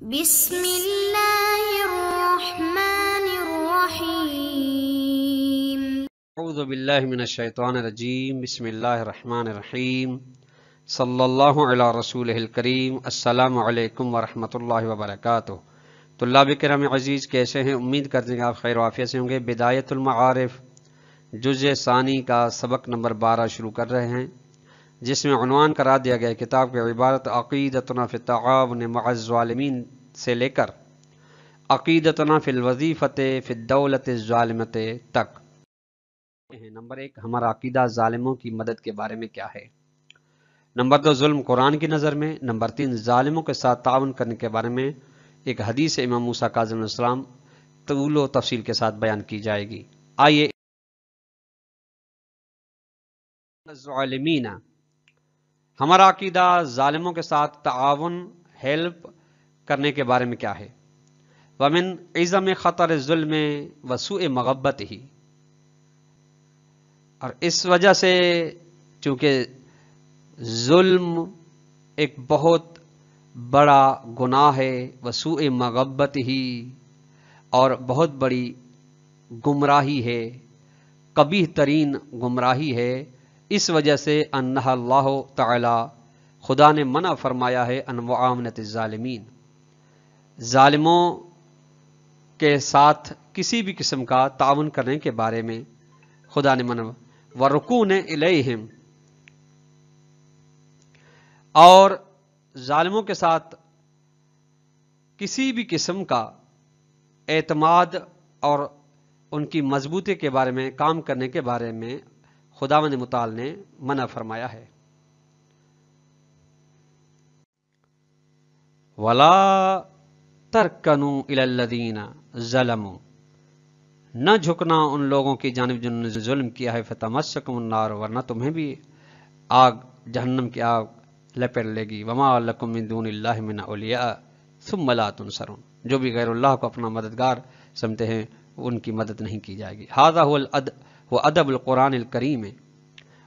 بسم اللہ الرحمن الرحیم اعوذ باللہ من الشیطان الرجیم بسم اللہ الرحمن الرحیم صلی اللہ علی رسولہ الکریم السلام علیکم ورحمۃ اللہ وبرکاتہ۔ طلاب کرام عزیز، کیسے ہیں؟ امید کرتے ہیں کہ آپ خیر و عافیت سے ہوں گے۔ بدایت المعارف جزء ثانی کا سبق نمبر 12 شروع کر رہے ہیں، جس میں عنوان قرار دیا گیا کتاب کی عبارت عقیدتنا فی التعاون مع الظالمین سے لے کر عقیدتنا فی الوظیفۃ فی الدولۃ الظالمۃ تک۔ نمبر 1، ہمارا عقیدہ ظالموں کی مدد کے بارے میں کیا ہے۔ نمبر 2، ظلم قرآن کی نظر میں۔ نمبر 3، ظالموں کے ساتھ تعاون کرنے کے بارے میں ایک حدیث امام موسیٰ کاظم علیہ السلام طول و تفصیل کے ساتھ بیان کی جائے گی۔ آئیے الظالمین، ہمارا عقیدہ ظالموں کے ساتھ تعاون، ہیلپ کرنے کے بارے میں کیا ہے۔ ومن عظم خطر الظلم وسوء مغبتہ، اور اس وجہ سے چونکہ ظلم ایک بہت بڑا گناہ ہے، وسوء مغبتہ، اور بہت بڑی گمراہی ہے، قبیح ترین گمراہی ہے۔ اس وجہ سے انہا اللہ تعالی، خدا نے منع فرمایا ہے ان معاونت الظالمین، ظالموں کے ساتھ کسی بھی قسم کا تعاون کرنے کے بارے میں خدا نے منع۔ وَرُكُونَ إِلَيْهِمْ، اور ظالموں کے ساتھ کسی بھی قسم کا اعتماد اور ان کی مضبوطی کے بارے میں، کام کرنے کے بارے میں خداوند متعال نے منع فرمایا ہے۔ وَلَا تَرْكَنُوا إِلَى الَّذِينَ ظَلَمُوا، نہ جھکنا ان لوگوں کی جانب جنہوں نے ظلم کیا ہے، فَتَمَسَّكُمُ النَّارُ، ورنہ تمہیں بھی آگ، جہنم کی آگ لپیٹ لے گی۔ وَمَا لَكُم مِّن دُونِ اللَّهِ مِنْ أَوْلِيَاءَ ثُمَّ لَا تُنصَرُونَ، جو بھی غیر اللہ کو اپنا مددگار سمجھتے ہیں ان کی مدد نہیں کی جائے گی۔ هذا هو ادب القرآن الکریم،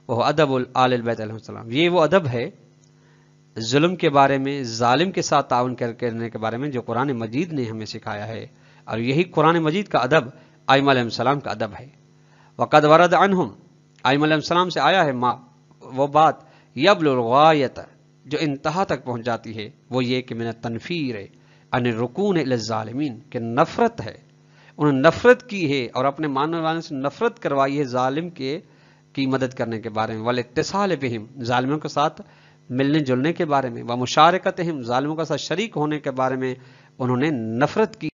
وہ ادب آل البیت علیہ السلام، یہ وہ ادب ہے ظلم کے بارے میں، ظالم کے ساتھ تعاون کرنے کے بارے میں جو قرآن مجید نے ہمیں سکھایا ہے، اور یہی قرآن مجید کا ادب ائمہ علیہ السلام کا ادب ہے۔ وقد ورد عنہم، ائمہ علیہ السلام سے آیا ہے وہ بات یبلغ الغایۃ، جو انتہا تک پہنچ جاتی ہے، وہ یہ کہ من التنفیر عن الرکون الی الظالمین، کہ نفرت ہے، انہوں نے نفرت کی ہے اور اپنے ماننے والوں سے نفرت کروائی ہے ظالم کی مدد کرنے کے بارے میں، والاتصال بہم، ظالموں کے ساتھ ملنے جلنے کے بارے میں، ومشارکتہم، ظالموں کے ساتھ شریک ہونے کے بارے میں انہوں نے نفرت کی۔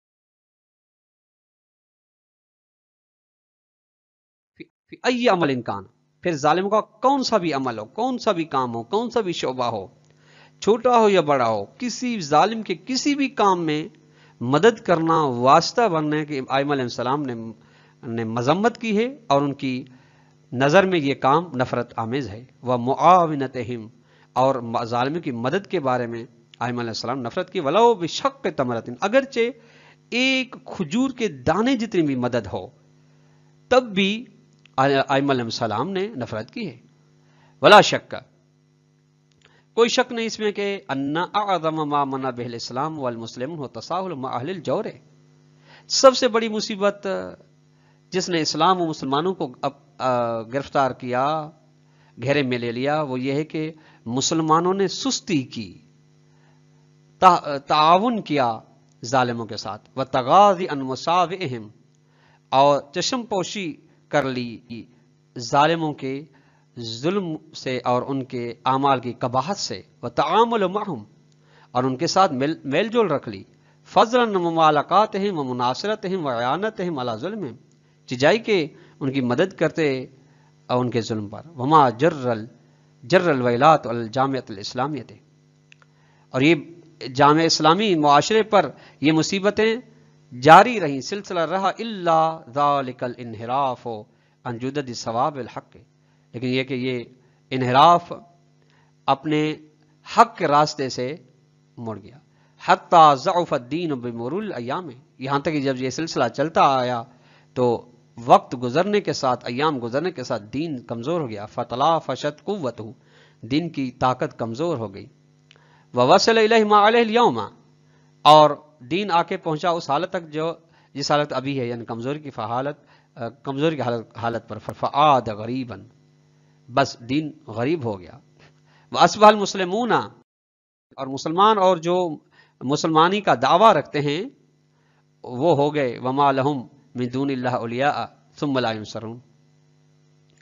فی ای عمل کان، پھر ظالموں کا کون سا بھی عمل ہو، کون سا بھی کام ہو، کون سا بھی شعبہ ہو، چھوٹا ہو یا بڑا ہو، کسی ظالم کے کسی بھی کام میں مدد کرنا، واسطہ بننے کی ائمہ علیہ السلام نے مذمت کی ہے، اور ان کی نظر میں یہ کام نفرت آمیز ہے۔ وَمُعَاوِنَتِهِمْ، اور ظالموں کی مدد کے بارے میں ائمہ علیہ السلام نفرت کی۔ وَلَوْ بِشَقِّ تَمْرَةٍ، اگرچہ ایک کھجور کے دانے جتنی بھی مدد ہو تب بھی ائمہ علیہ السلام نے نفرت کی ہے۔ ولا شک، کوئی شک نہیں اس میں کہ ان اعظم ما منع به الاسلام والمسلمون هو التساهل مع اهل الجور، سب سے بڑی مصیبت جس نے اسلام و مسلمانوں کو گرفتار کیا، گھیرے میں لے لیا، وہ یہ ہے کہ مسلمانوں نے سستی کی، تعاون کیا ظالموں کے ساتھ، وتغاضی عن مصابئہم، اور چشم پوشی کر لی ظالموں کے ظلم سے اور ان کے اعمال کی قباحت سے، وتعامل معہم، اور ان کے ساتھ میل جول رکھ لی، فضلا ممالقاتہم ومناصرتہم وعیانتہم علی ظلمہم، چجائی کہ ان کی مدد کرتے اور ان کے ظلم پر۔ وما جر الویلات الجامعۃ الاسلامیہ، اور یہ جامع اسلامی معاشرے پر یہ مصیبتیں جاری رہیں، سلسلہ رہا، الا ذالک الانحراف عن جدد ثواب الحق، لیکن یہ کہ یہ انحراف اپنے حق کے راستے سے مڑ گیا۔ حتی ضعف الدین بمرور الایام، یہاں تک کہ جب یہ سلسلہ چلتا آیا تو وقت گزرنے کے ساتھ، ایام گزرنے کے ساتھ دین کمزور ہو گیا۔ فتلافشت قوتہ، دین کی طاقت کمزور ہو گئی۔ وَوَصَلَ إِلَيْهِ مَا عَلَيْهِ الْيَوْمَ، اور دین آ کے پہنچا اس حالت تک جو جس حالت ابھی ہے، یعنی کمزوری کی حالت پر، فعاد غریباً، بس دین غریب ہو گیا. وَأَصْبَحَ الْمُسْلِمُونَ، اور مسلمان اور جو مسلمانی کا دعویٰ رکھتے ہیں وہ ہو گئے وَمَا لَهُمْ مِن دُونِ اللَّهِ أَوْلِيَاءَ ثُمَّ لَا يُنصَرُونَ،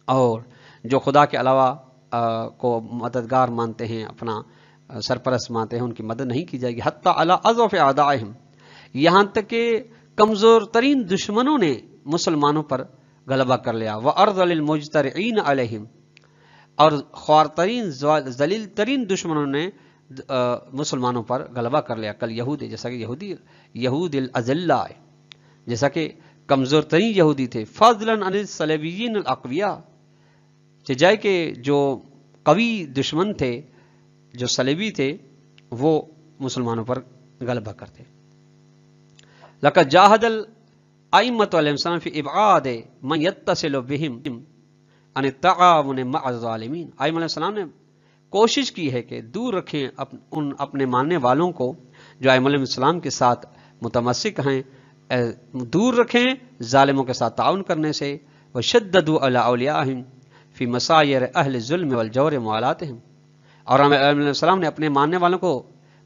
اور جو خدا کے علاوہ کو مددگار مانتے ہیں، اپنا سرپرست مانتے ہیں، ان کی مدد نہیں کی جائے گی. حتی علی اضعف اعدائہم، یہاں تک کہ کمزور ترین دشمنوں نے مسلمانوں پر غلبہ کر لیا. وَأَرْذَلِ الْمُجْتَرِعِينَ عَلَيْهِمْ، اور خوارترین ذلیل ترین دشمنوں نے مسلمانوں پر غلبہ کر لیا. کل یہودی، جیسا کہ یہود الازلاء، جیسا کہ کمزور ترین یہودی تھے. فضلاً عن الصلیبیین الاقویاء، جائے کہ جو قوی دشمن تھے، جو صلیبی تھے، وہ مسلمانوں پر غلبہ کرتے. لقد جاہد الائمۃ علیہم السلام فی ابعاد من یتصل بہم عن التعاون مع الظالمین. ائمہ علیہ السلام نے کوشش کی ہے کہ دور رکھیں ان اپنے ماننے والوں کو جو ائمہ علیہ السلام کے ساتھ متمسک ہیں، دور رکھیں ظالموں کے ساتھ تعاون کرنے سے. وشددوا علی اولیاءہم فی مسائر اہل الظلم والجور موالاتہم، اور ائمہ علیہ السلام نے اپنے ماننے والوں کو،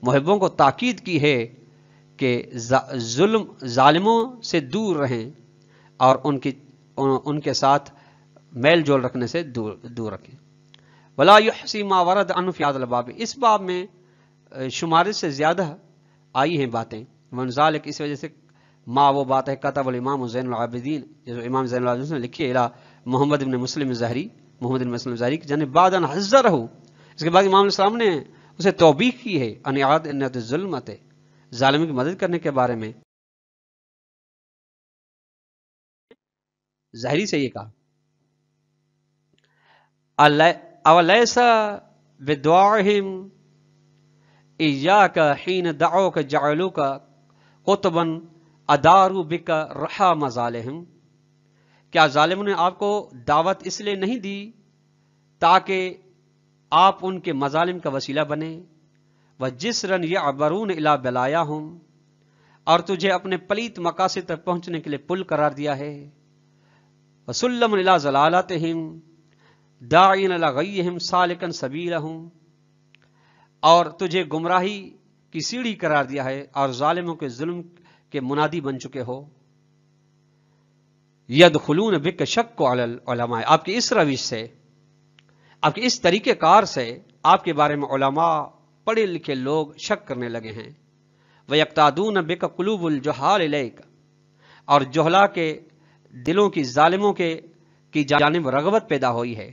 محبوں کو تاکید کی ہے کہ ظالموں سے دور رہیں اور ان کے ساتھ میل جول رکھنے سے دور رکھیں. ولا یحصی ما ورد عنہ فی ھذا الباب، اس باب میں شمارے سے زیادہ آئی ہیں باتیں. من ذالک، اس وجہ سے وہ بات ہے کتب الامام زین العابدین، جو امام زین العابدین نے لکھی ہے محمد بن مسلم ظہری کی جانب بعد ان حذرہ، اس کے بعد امام علیہ السلام نے اسے توبیخ کی ہے ان اعادۃ الظلمۃ، ظالموں کی مدد کرنے کے بارے میں. ظاہری سے یہ کہا اولیس بدعائہم ایاک حین دعوک جعلوک قطبا اداروا بک رحا مظالہم، کیا ظالموں نے آپ کو دعوت اس لیے نہیں دی تاکہ آپ ان کے مظالم کا وسیلہ بنے. وجسرا یعبرون الی بلایاہم، اور تجھے اپنے پلیت مقاصد تک پہنچنے کے لیے پل قرار دیا ہے. وسلم الی ضلالتہم داعین الی غیہم سالکا سبیلہم، اور تجھے گمراہی کی سیڑھی قرار دیا ہے اور ظالموں کے ظلم کے منادی بن چکے ہو. یدخلون بک شک علی العلماء، آپ کی اس روش سے، آپ کے اس طریقہ کار سے آپ کے بارے میں علماء، پڑھے لکھے لوگ شک کرنے لگے ہیں. وَيَقْتَادُونَ بِكَ قُلُوبُ الْجُهَّالِ إِلَيْكَ، اور جہلا کے دلوں کی ظالموں کی جانب رغبت پیدا ہوئی ہے.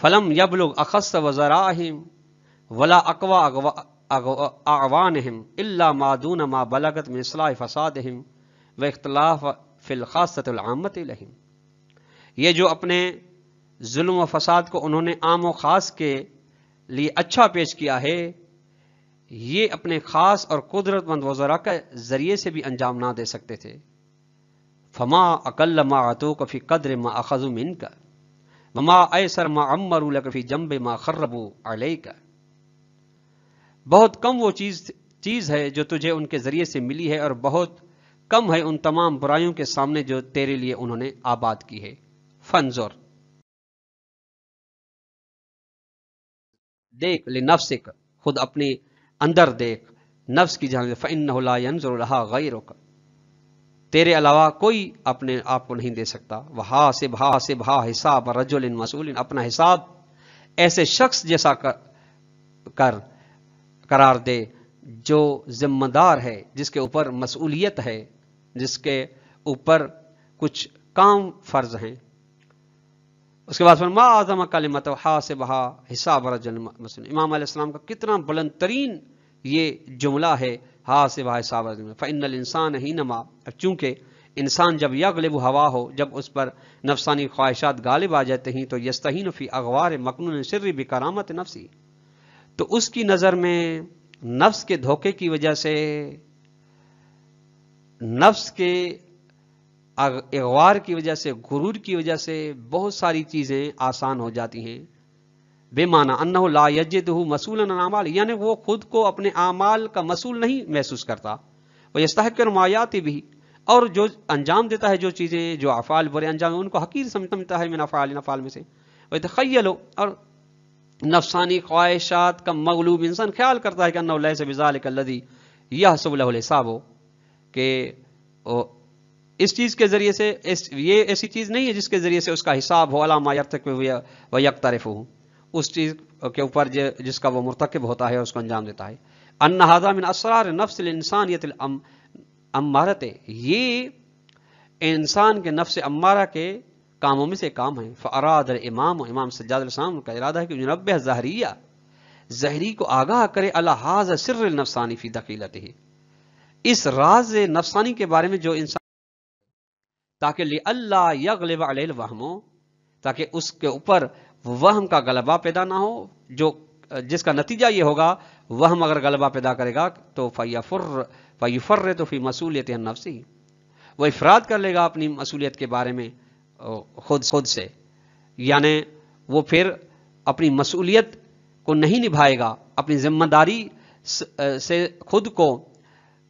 فَلَمْ يَبْلُغْ أَخَصَّ وَزَرَائِهِمْ وَلَا أَقْوَى أَعْوَانِهِمْ إِلَّا مَا دُونَ مَا بَلَغَتْ مِنْ إصْلَاحِ فَسَادِهِمْ وَاخْتِلَافِ فِي الْخَاصَّةِ الْعَامَّةِ لَهِمْ، یہ جو اپنے ظلم و فساد کو انہوں نے عام و خاص کے لیے اچھا پیش کیا ہے، یہ اپنے خاص اور قدرت مند وزراء کے ذریعے سے بھی انجام نہ دے سکتے تھے. فما اقل ما عطوک فی قدر ما اخذوا منک وما ایسر ما عمروا لک فی جنب ما خربوا علیک، بہت کم وہ چیز ہے جو تجھے ان کے ذریعے سے ملی ہے، اور بہت کم ہے ان تمام برائیوں کے سامنے جو تیرے لیے انہوں نے آباد کی ہے. فانظر، دیکھ، لنفسک، خود اپنے اندر دیکھ، نفس کی جانب، فإنہ لا ينظر لها غیرک، تیرے علاوہ کوئی اپنے آپ کو نہیں دے سکتا. وحاسبھا حساب رجل مسئول، اپنا حساب ایسے شخص جیسا قرار دے جو ذمہ دار ہے، جس کے اوپر مسئولیت ہے، جس کے اوپر کچھ کام فرض ہیں. اس کے بعد ما اعظم کلمۃ حاسبھا حساب رجل مسئول، امام علیہ السلام کا کتنا بلند ترین یہ جملہ ہے، حاسبھا حساب رجل. فإن الانسان حینما، چونکہ انسان جب یغلب ہوا ہو، جب اس پر نفسانی خواہشات غالب آ جاتے ہیں، تو یستہین فی اغوار مکنون سر بکرامت نفسی، تو اس کی نظر میں نفس کے دھوکے کی وجہ سے، نفس کے اغوار کی وجہ سے، غرور کی وجہ سے بہت ساری چیزیں آسان ہو جاتی ہیں. بے معنی انہ لا یجدہ مسئولا عن اعمال، یعنی وہ خود کو اپنے اعمال کا مسئول نہیں محسوس کرتا، وہ یستحقر ما یاتی بھی، اور جو انجام دیتا ہے جو چیزیں جو افعال برے انجام ان کو حقیر سمجھتا ہے من افعال میں سے، وہ یتخیل، اور نفسانی خواہشات کا مغلوب انسان خیال کرتا ہے کہ انہ لیس بذلک الذی یحسب له الحساب، کہ اس چیز کے ذریعے سے یہ ایسی چیز نہیں ہے جس کے ذریعے سے اس کا حساب ہو، علی ما یرتکب و یقترف، اس چیز کے اوپر جس کا وہ مرتکب ہوتا ہے اور اس کو انجام دیتا ہے. ان ھذا من اسرار نفس الانسانیت الامارۃ، یہ انسان کے نفس امارہ کے کاموں میں سے کام ہے. فاراد الامام، امام سجاد علیہ السلام کا ارادہ ہے کہ ينبه ظاہریہ، ظاہری کو آگاہ کرے علی ھذا سر النفسانی فی دخیلتہ، اس راز نفسانی کے بارے میں جو انسان، تاکہ لئلا یغلب علیہ الوہم، تاکہ اس کے اوپر وہم کا غلبہ پیدا نہ ہو، جو جس کا نتیجہ یہ ہوگا وہم اگر غلبہ پیدا کرے گا تو فیفرط فی مسئولیت النفسی، وہ افراد کر لے گا اپنی مسئولیت کے بارے میں خود سے، یعنی وہ پھر اپنی مسئولیت کو نہیں نبھائے گا، اپنی ذمہ داری سے خود کو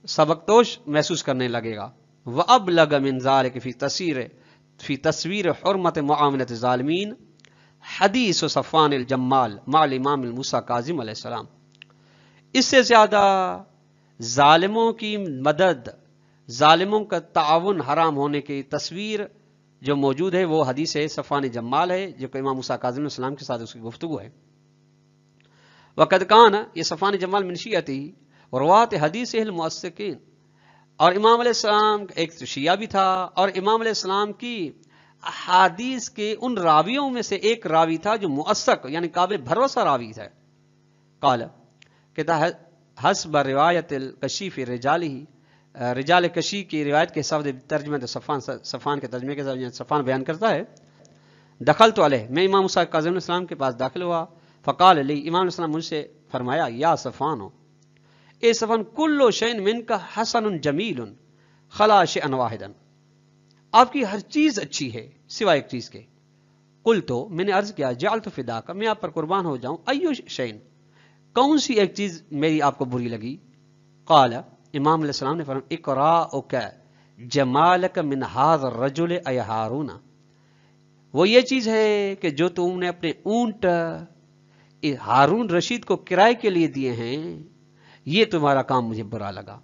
سبکدوش محسوس کرنے لگے گا. وَأَبْلَغَ مِنْ ذَلِكَ فی تصویر حرمت معاملت ظالمین حدیث و صفوان الجمال مع الامام الموسیٰ کاظم علیہ السلام، اس سے زیادہ ظالموں کی مدد، ظالموں کا تعاون حرام ہونے کی تصویر جو موجود ہے وہ حدیث صفوان جمال ہے، جو کہ امام موسیٰ کاظم علیہ السلام کے ساتھ اس کی گفتگو ہے. وقد کان، یہ صفوان جمال من شیعتی روات حدیث المؤثقین، اور امام علیہ السلام ایک شیعہ بھی تھا، اور امام علیہ السلام کی احادیث کے ان راویوں میں سے ایک راوی تھا جو مؤثق یعنی قابل بھروسہ راوی تھا. قال، کہتا ہے حسب روایت الکشی فی رجال کشی کی روایت کے حساب سے ترجمہ صفوان کے ترجمے کے حساب صفوان بیان کرتا ہے، دخلت علیہ، میں امام موسیٰ کاظم علیہ السلام کے پاس داخل ہوا، فقال لی، امام علیہ السلام مجھ سے فرمایا، یا صفوان، اے صفوان، کل شیء منک حسن جمیل خلا شیئا واحدا، آپ کی ہر چیز اچھی ہے سوائے ایک چیز کے. قلت، میں نے عرض کیا، جعلت فداک، میں آپ پر قربان ہو جاؤں، ایو شیء، کون سی ایک چیز میری آپ کو بری لگی؟ قال، امام علیہ السلام نے فرمایا، اقراءک جمالک من ھذا الرجل ای ہارون، وہ یہ چیز ہے کہ جو تم نے اپنے اونٹ ہارون رشید کو کرائے کے لیے دیے ہیں، یہ تمہارا کام مجھے برا لگا.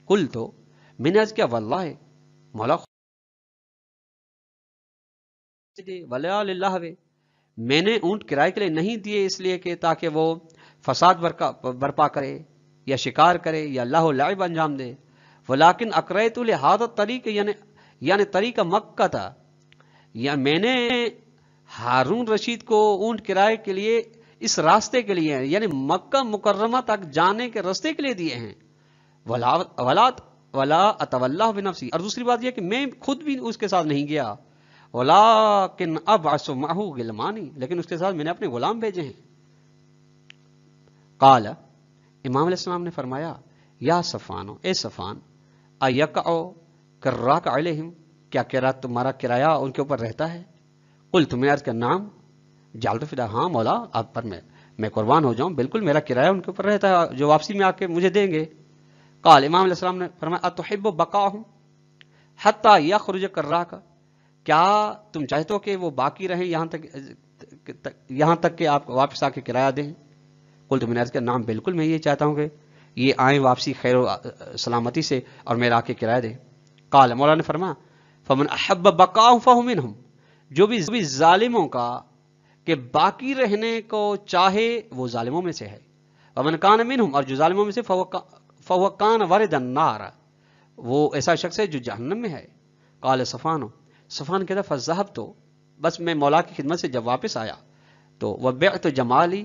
قلت، میں نے عرض کیا، واللہ مولا ولا للہ، میں نے اونٹ کرائے کے لیے نہیں دیے اس لیے کہ تاکہ وہ فساد برپا کرے یا شکار کرے یا لہو لعب انجام دے، ولیکن اقرأت لہذا الطریق، یعنی طریقہ مکہ تھا، یا میں نے ہارون رشید کو اونٹ کرائے کے لیے اس راستے کے لیے یعنی مکہ مکرمہ تک جانے کے راستے کے لیے دیے ہیں. ولا اتولہ بنفسی، اور دوسری بات یہ کہ میں خود بھی اس کے ساتھ نہیں گیا، ولیکن ابعث معہ غلمانی، لیکن اس کے ساتھ میں نے اپنے غلام بھیجے ہیں. قال، امام علیہ السلام نے فرمایا، یا صفوان، اے صفوان، ایقع کراک علیہم، کیا تمہارا کرایہ ان کے اوپر رہتا ہے؟ قلت، میں عرض کیا، نعم، جعلت فدا، ہاں مولا آپ پر میں قربان ہو جاؤں، بالکل میرا کرایہ ان کے اوپر رہتا ہے جو واپسی میں آ کے مجھے دیں گے. قال، امام علیہ السلام نے فرمایا، اتحب بقاہم حتی یخرج کراک، کیا تم چاہتے ہو کہ وہ باقی رہیں یہاں تک کہ آپ واپس آ کے کرایہ دیں؟ قلت، میں نے عرض کیا، نعم، بالکل میں یہ چاہتا ہوں کہ یہ آئیں واپسی خیر و سلامتی سے اور میرا آ کے کرایہ دیں. قال، مولا نے فرمایا، فمن احب بقاہم فہو منہم، جو بھی ظالموں کا کہ باقی رہنے کو چاہے وہ ظالموں میں سے ہے. ومن کان منہم، اور جو ظالموں میں سے فہو کان ورد النار، وہ ایسا شخص ہے جو جہنم میں ہے. قال صفوان کہتا، فذهبت، بس میں مولا کی خدمت سے جب واپس آیا تو وبعت جمالی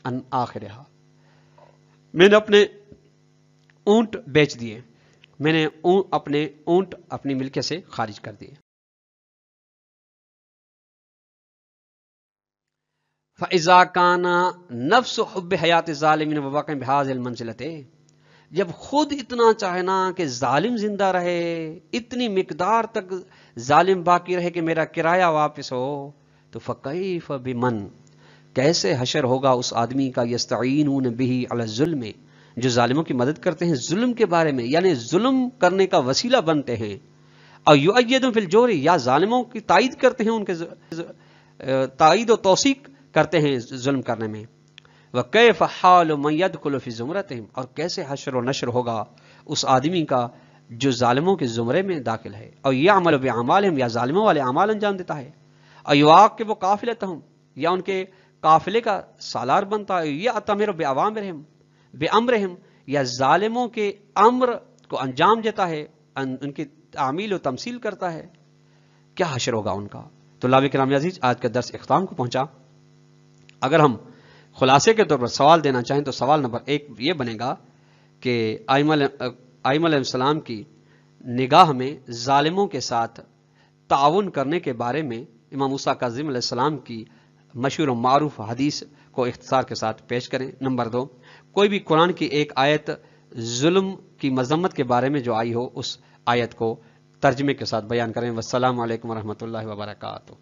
ان آخرها، میں نے اپنے اونٹ بیچ دیے، میں نے اپنے اونٹ اپنی ملکیت سے خارج کر دیے. فَإِذَا كَانَ نَفْسُ حُبِّ حَيَاتِ الظَّالِمِينَ وَبَاقٍ بِهَذِهِ الْمَنْزِلَةِ، جب خود اتنا چاہنا کہ ظالم زندہ رہے، اتنی مقدار تک ظالم باقی رہے کہ میرا کرایہ واپس ہو، تو فَكَيْفَ بِمَنْ، کیسے حشر ہوگا اس آدمی کا یستعینون بہ علی الظلم، جو ظالموں کی مدد کرتے ہیں ظلم کے بارے میں، یعنی ظلم کرنے کا وسیلہ بنتے ہیں، اور یؤیدون فی الجور، یا ظالموں کی تائید کرتے ہیں، ان کے تائید و توثیق کرتے ہیں ظلم کرنے میں۔ وَكَيْفَ حَالُ مَنْ يَدْخُلُ فِي زُمْرَتِهِمْ، اور کیسے حشر و نشر ہوگا اس آدمی کا جو ظالموں کے زمرے میں داخل ہے، اور يَعْمَلُ بِأَعْمَالِهِمْ، یا ظالموں والے اعمال انجام دیتا ہے، اور يُعَاقِبُ قَافِلَتَهُمْ، یا ان کے قافلے کا سالار بنتا ہے، يَأْتَمِرُ بِأَمْرِهِمْ، یا ظالموں کے امر کو انجام دیتا ہے، ان کی تعمیل و تمثیل کرتا ہے۔ کیا حشر ہوگا ان کا۔ تو طلاب کرام عزیز، آج کا درس اختتام کو پہنچا۔ اگر ہم خلاصے کے طور پر سوال دینا چاہیں تو سوال نمبر 1 یہ بنے گا کہ ائمہ علیہ السلام کی نگاہ میں ظالموں کے ساتھ تعاون کرنے کے بارے میں امام موسیٰ کاظم علیہ السلام کی مشہور و معروف حدیث کو اختصار کے ساتھ پیش کریں۔ نمبر 2، کوئی بھی قرآن کی ایک آیت ظلم کی مذمت کے بارے میں جو آئی ہو اس آیت کو ترجمے کے ساتھ بیان کریں۔ والسلام علیکم ورحمۃ اللہ وبرکاتہ۔